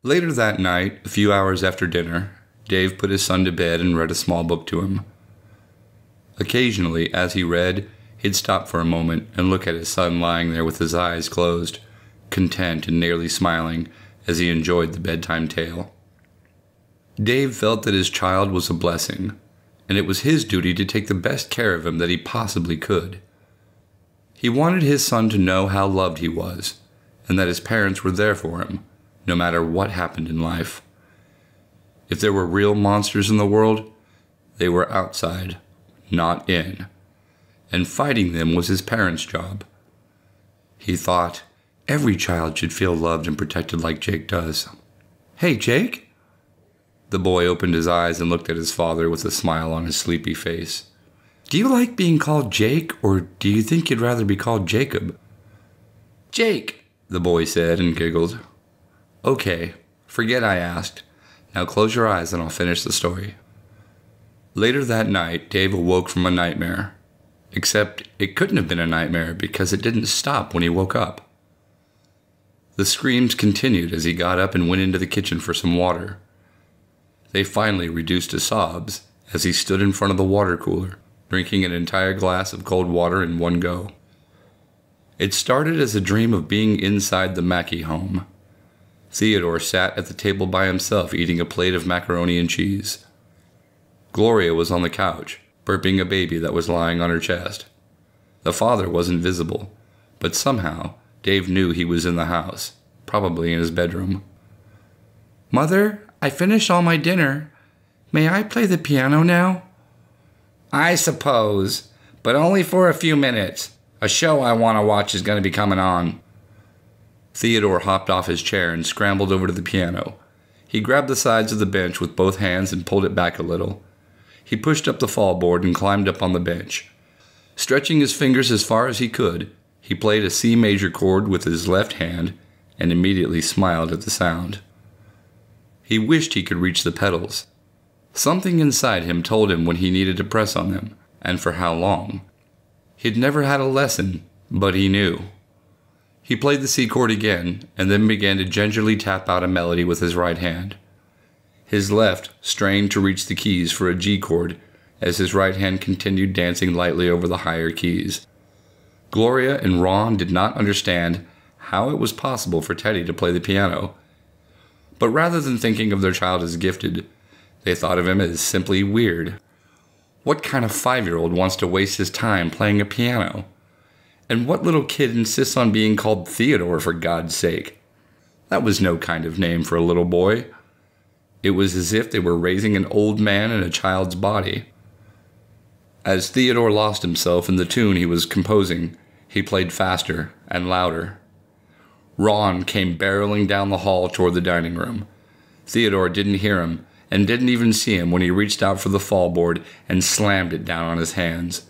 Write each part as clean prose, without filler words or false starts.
Later that night, a few hours after dinner, Dave put his son to bed and read a small book to him. Occasionally, as he read, he'd stop for a moment and look at his son lying there with his eyes closed, content and nearly smiling as he enjoyed the bedtime tale. Dave felt that his child was a blessing, and it was his duty to take the best care of him that he possibly could. He wanted his son to know how loved he was, and that his parents were there for him, no matter what happened in life. If there were real monsters in the world, they were outside, not in, and fighting them was his parents' job. He thought, every child should feel loved and protected like Jake does. "Hey, Jake?" The boy opened his eyes and looked at his father with a smile on his sleepy face. "Do you like being called Jake, or do you think you'd rather be called Jacob?" "Jake," the boy said and giggled. "Okay, forget I asked. Now close your eyes and I'll finish the story." Later that night, Dave awoke from a nightmare. Except it couldn't have been a nightmare because it didn't stop when he woke up. The screams continued as he got up and went into the kitchen for some water. They finally reduced to sobs as he stood in front of the water cooler, drinking an entire glass of cold water in one go. It started as a dream of being inside the Mackey home. Theodore sat at the table by himself eating a plate of macaroni and cheese. Gloria was on the couch, burping a baby that was lying on her chest. The father wasn't visible, but somehow Dave knew he was in the house, probably in his bedroom. "Mother, I finished all my dinner. May I play the piano now?" "I suppose, but only for a few minutes. A show I want to watch is going to be coming on." Theodore hopped off his chair and scrambled over to the piano. He grabbed the sides of the bench with both hands and pulled it back a little. He pushed up the fallboard and climbed up on the bench. Stretching his fingers as far as he could, he played a C major chord with his left hand and immediately smiled at the sound. He wished he could reach the pedals. Something inside him told him when he needed to press on them, and for how long. He'd never had a lesson, but he knew. He played the C chord again, and then began to gingerly tap out a melody with his right hand. His left strained to reach the keys for a G chord, as his right hand continued dancing lightly over the higher keys. Gloria and Ron did not understand how it was possible for Teddy to play the piano, but rather than thinking of their child as gifted, they thought of him as simply weird. What kind of 5-year-old wants to waste his time playing a piano? And what little kid insists on being called Theodore, for God's sake? That was no kind of name for a little boy. It was as if they were raising an old man in a child's body. As Theodore lost himself in the tune he was composing, he played faster and louder. Ron came barreling down the hall toward the dining room. Theodore didn't hear him and didn't even see him when he reached out for the fallboard and slammed it down on his hands.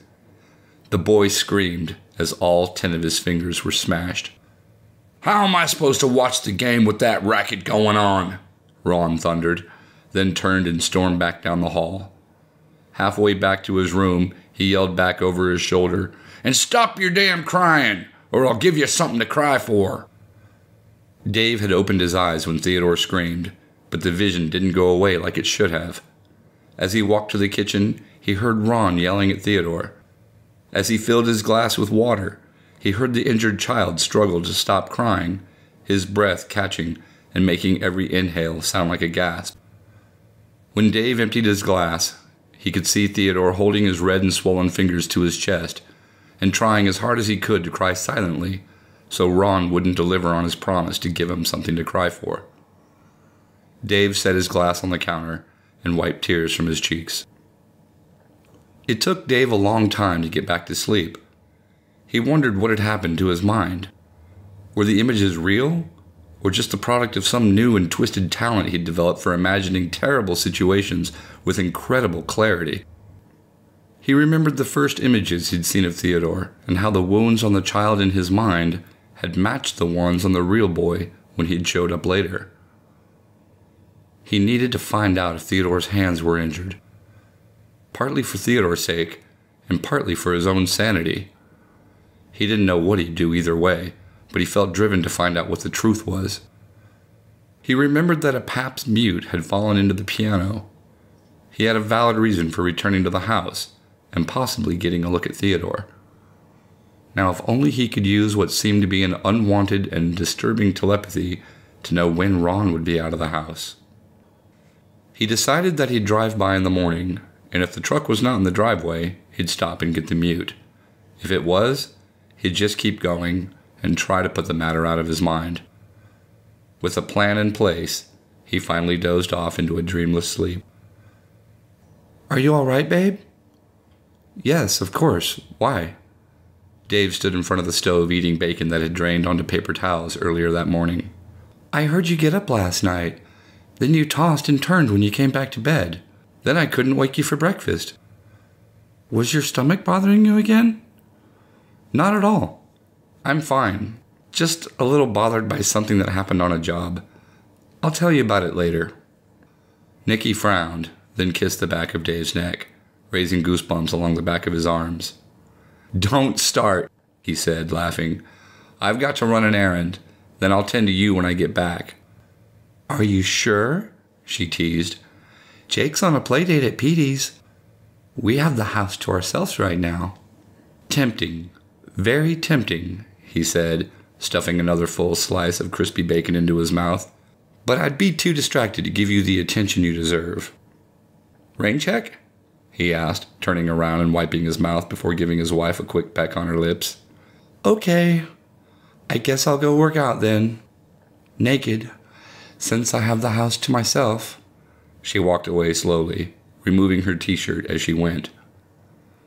The boy screamed as all 10 of his fingers were smashed. "How am I supposed to watch the game with that racket going on?" Ron thundered, then turned and stormed back down the hall. Halfway back to his room, he yelled back over his shoulder, "And stop your damn crying, or I'll give you something to cry for." Dave had opened his eyes when Theodore screamed, but the vision didn't go away like it should have. As he walked to the kitchen, he heard Ron yelling at Theodore. As he filled his glass with water, he heard the injured child struggle to stop crying, his breath catching and making every inhale sound like a gasp. When Dave emptied his glass, he could see Theodore holding his red and swollen fingers to his chest and trying as hard as he could to cry silently, so Ron wouldn't deliver on his promise to give him something to cry for. Dave set his glass on the counter and wiped tears from his cheeks. It took Dave a long time to get back to sleep. He wondered what had happened to his mind. Were the images real, or just the product of some new and twisted talent he'd developed for imagining terrible situations with incredible clarity? He remembered the first images he'd seen of Theodore, and how the wounds on the child in his mind had matched the ones on the real boy when he'd showed up later. He needed to find out if Theodore's hands were injured. Partly for Theodore's sake, and partly for his own sanity. He didn't know what he'd do either way, but he felt driven to find out what the truth was. He remembered that a Pabst Mute had fallen into the piano. He had a valid reason for returning to the house and possibly getting a look at Theodore. Now, if only he could use what seemed to be an unwanted and disturbing telepathy to know when Ron would be out of the house. He decided that he'd drive by in the morning, and if the truck was not in the driveway, he'd stop and get the Mute. If it was, he'd just keep going and try to put the matter out of his mind. With a plan in place, he finally dozed off into a dreamless sleep. "Are you all right, babe?" "Yes, of course. Why?" Dave stood in front of the stove eating bacon that had drained onto paper towels earlier that morning. "I heard you get up last night. Then you tossed and turned when you came back to bed. Then I couldn't wake you for breakfast. Was your stomach bothering you again?" "Not at all. I'm fine. Just a little bothered by something that happened on a job. I'll tell you about it later." Nikki frowned, then kissed the back of Dave's neck, raising goosebumps along the back of his arms. "Don't start," he said, laughing. "I've got to run an errand. Then I'll tend to you when I get back." "Are you sure?" she teased. "Jake's on a play date at Petey's. We have the house to ourselves right now." "Tempting. Very tempting," he said, stuffing another full slice of crispy bacon into his mouth. "But I'd be too distracted to give you the attention you deserve." "Rain check?" he asked, turning around and wiping his mouth before giving his wife a quick peck on her lips. "Okay. I guess I'll go work out then. Naked, since I have the house to myself." She walked away slowly, removing her t-shirt as she went.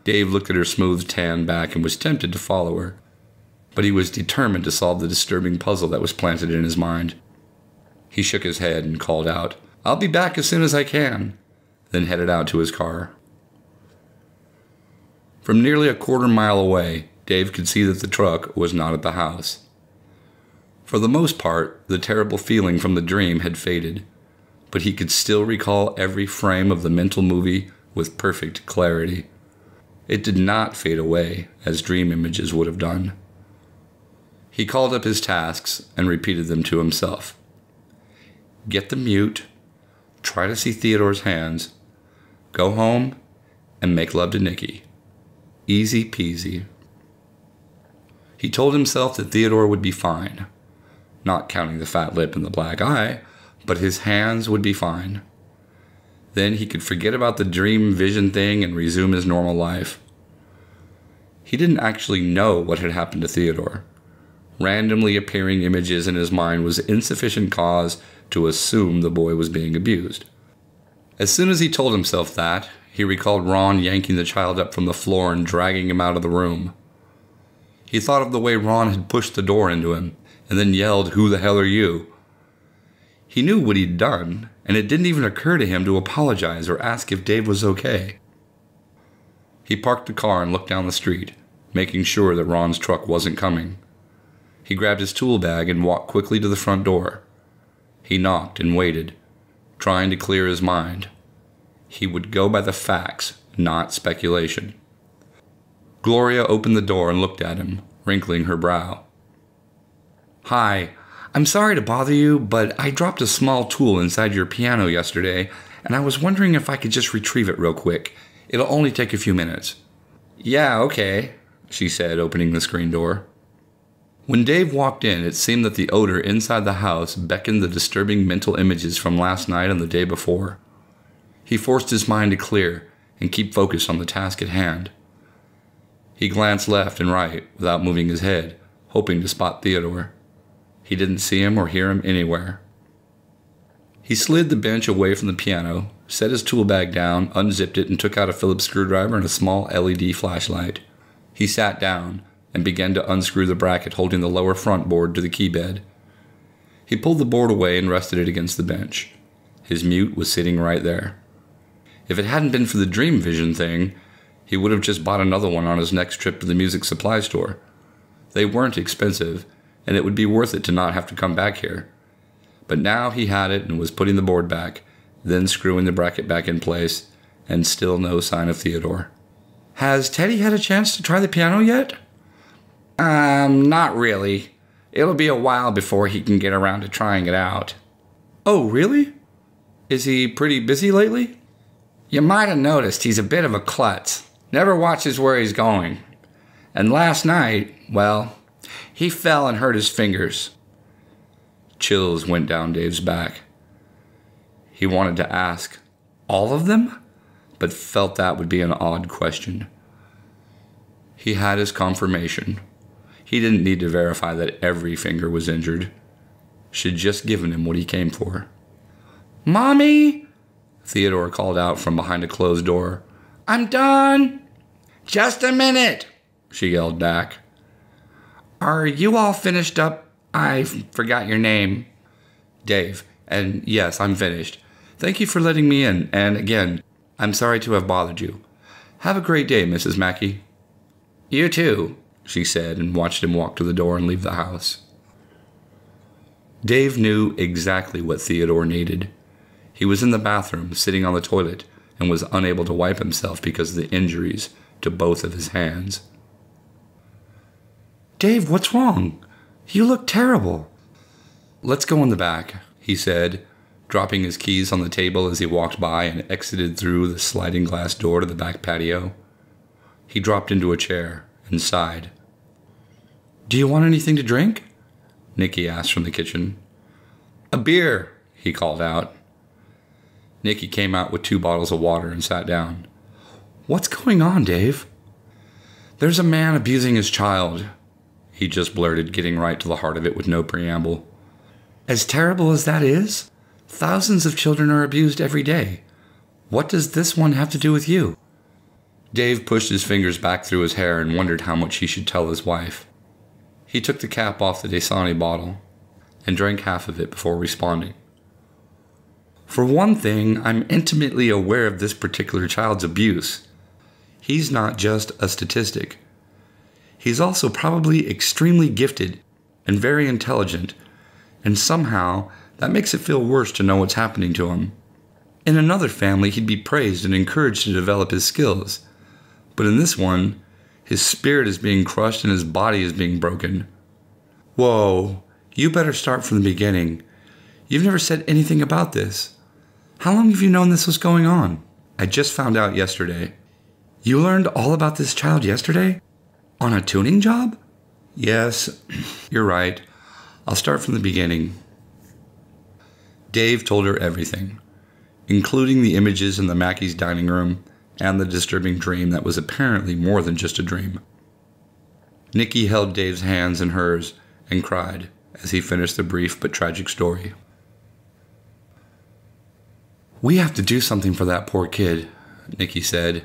Dave looked at her smooth tan back and was tempted to follow her, but he was determined to solve the disturbing puzzle that was planted in his mind. He shook his head and called out, "I'll be back as soon as I can," then headed out to his car. From nearly a quarter-mile away, Dave could see that the truck was not at the house. For the most part, the terrible feeling from the dream had faded, but he could still recall every frame of the mental movie with perfect clarity. It did not fade away, as dream images would have done. He called up his tasks and repeated them to himself. Get the Mute, try to see Theodore's hands, go home, and make love to Nikki. Easy peasy. He told himself that Theodore would be fine, not counting the fat lip and the black eye, but his hands would be fine. Then he could forget about the dream vision thing and resume his normal life. He didn't actually know what had happened to Theodore. Randomly appearing images in his mind was insufficient cause to assume the boy was being abused. As soon as he told himself that, he recalled Ron yanking the child up from the floor and dragging him out of the room. He thought of the way Ron had pushed the door into him and then yelled, "Who the hell are you?" He knew what he'd done, and it didn't even occur to him to apologize or ask if Dave was okay. He parked the car and looked down the street, making sure that Ron's truck wasn't coming. He grabbed his tool bag and walked quickly to the front door. He knocked and waited, trying to clear his mind. He would go by the facts, not speculation. Gloria opened the door and looked at him, wrinkling her brow. "Hi, I'm sorry to bother you, but I dropped a small tool inside your piano yesterday, and I was wondering if I could just retrieve it real quick. It'll only take a few minutes." "Yeah, okay," she said, opening the screen door. When Dave walked in, it seemed that the odor inside the house beckoned the disturbing mental images from last night and the day before. He forced his mind to clear and keep focused on the task at hand. He glanced left and right without moving his head, hoping to spot Theodore. He didn't see him or hear him anywhere. He slid the bench away from the piano, set his tool bag down, unzipped it, and took out a Phillips screwdriver and a small LED flashlight. He sat down and began to unscrew the bracket holding the lower front board to the keybed. He pulled the board away and rested it against the bench. His Mute was sitting right there. If it hadn't been for the dream vision thing, he would have just bought another one on his next trip to the music supply store. They weren't expensive, and it would be worth it to not have to come back here. But now he had it and was putting the board back, then screwing the bracket back in place, and still no sign of Theodore. "Has Teddy had a chance to try the piano yet?" Not really. It'll be a while before he can get around to trying it out." Oh, really? Is he pretty busy lately? You might have noticed he's a bit of a klutz. Never watches where he's going. And last night, well, he fell and hurt his fingers. Chills went down Dave's back. He wanted to ask, all of them? But felt that would be an odd question. He had his confirmation. He didn't need to verify that every finger was injured. She'd just given him what he came for. Mommy! Theodore called out from behind a closed door. I'm done! Just a minute! She yelled back. Are you all finished up? I forgot your name. Dave. And yes, I'm finished. Thank you for letting me in, and again, I'm sorry to have bothered you. Have a great day, Mrs. Mackey. You too, she said, and watched him walk to the door and leave the house. Dave knew exactly what Theodore needed. He was in the bathroom, sitting on the toilet, and was unable to wipe himself because of the injuries to both of his hands. Dave, what's wrong? You look terrible. Let's go in the back, he said, dropping his keys on the table as he walked by and exited through the sliding glass door to the back patio. He dropped into a chair and sighed. Do you want anything to drink? Nikki asked from the kitchen. A beer, he called out. Nikki came out with 2 bottles of water and sat down. What's going on, Dave? There's a man abusing his child, he just blurted, getting right to the heart of it with no preamble. As terrible as that is, thousands of children are abused every day. What does this one have to do with you? Dave pushed his fingers back through his hair and wondered how much he should tell his wife. He took the cap off the Dasani bottle and drank half of it before responding. For one thing, I'm intimately aware of this particular child's abuse. He's not just a statistic. He's also probably extremely gifted and very intelligent, and somehow that makes it feel worse to know what's happening to him. In another family, he'd be praised and encouraged to develop his skills. But in this one, his spirit is being crushed and his body is being broken. Whoa, you better start from the beginning. You've never said anything about this. How long have you known this was going on? I just found out yesterday. You learned all about this child yesterday? On a tuning job? Yes, you're right. I'll start from the beginning. Dave told her everything, including the images in the Mackey's dining room and the disturbing dream that was apparently more than just a dream. Nikki held Dave's hands in hers and cried as he finished the brief but tragic story. We have to do something for that poor kid, Nikki said.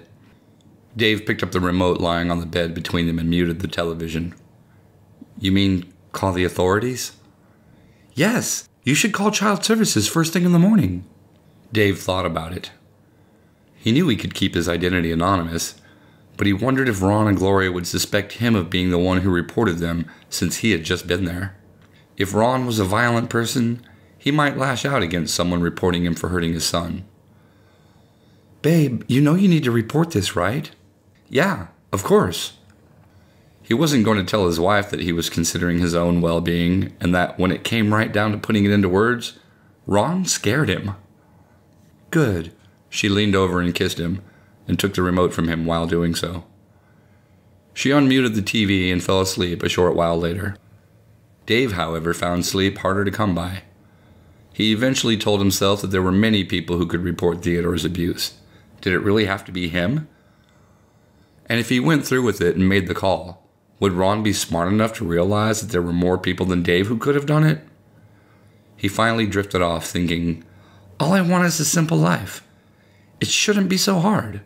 Dave picked up the remote lying on the bed between them and muted the television. You mean call the authorities? Yes, you should call Child Services first thing in the morning. Dave thought about it. He knew he could keep his identity anonymous, but he wondered if Ron and Gloria would suspect him of being the one who reported them since he had just been there. If Ron was a violent person, he might lash out against someone reporting him for hurting his son. Babe, you know you need to report this, right? Yeah, of course. He wasn't going to tell his wife that he was considering his own well-being, and that when it came right down to putting it into words, Ron scared him. Good. She leaned over and kissed him, and took the remote from him while doing so. She unmuted the TV and fell asleep a short while later. Dave, however, found sleep harder to come by. He eventually told himself that there were many people who could report Theodore's abuse. Did it really have to be him? And if he went through with it and made the call, would Ron be smart enough to realize that there were more people than Dave who could have done it? He finally drifted off, thinking, all I want is a simple life. It shouldn't be so hard.